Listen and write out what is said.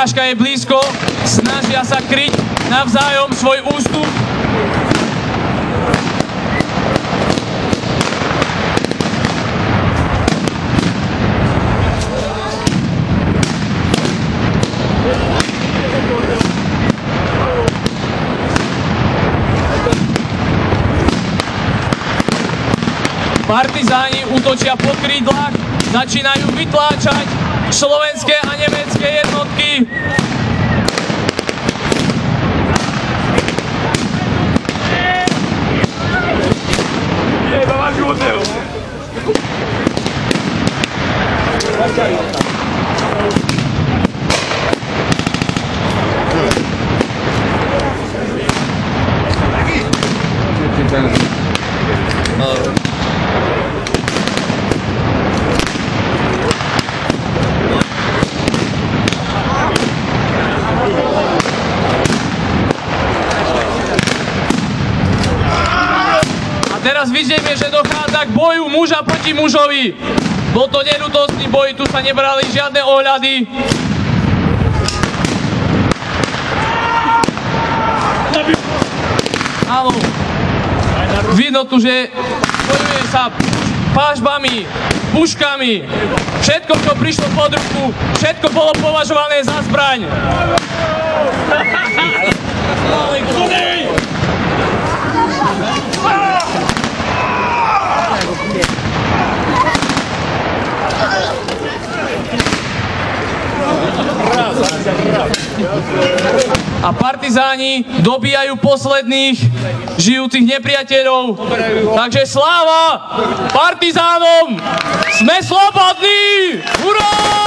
Porážka je blízko, snažia sa kryť navzájom svoj ústup. Partizáni útočia po krídlach, začínajú vytláčať slovenské a nemecké jednotky. Teraz vidíme, že dochádza k boju muža proti mužovi. Bol to neľútostný boj, tu sa nebrali žiadne ohľady. Áno, vidno tu, že bojuje sa pážbami, puškami. Všetko, čo prišlo pod ruku, všetko bolo považované za zbraň. A partizáni dobíjajú posledných žijúcich nepriateľov. Takže sláva partizánom! Sme slobodní! Hurá!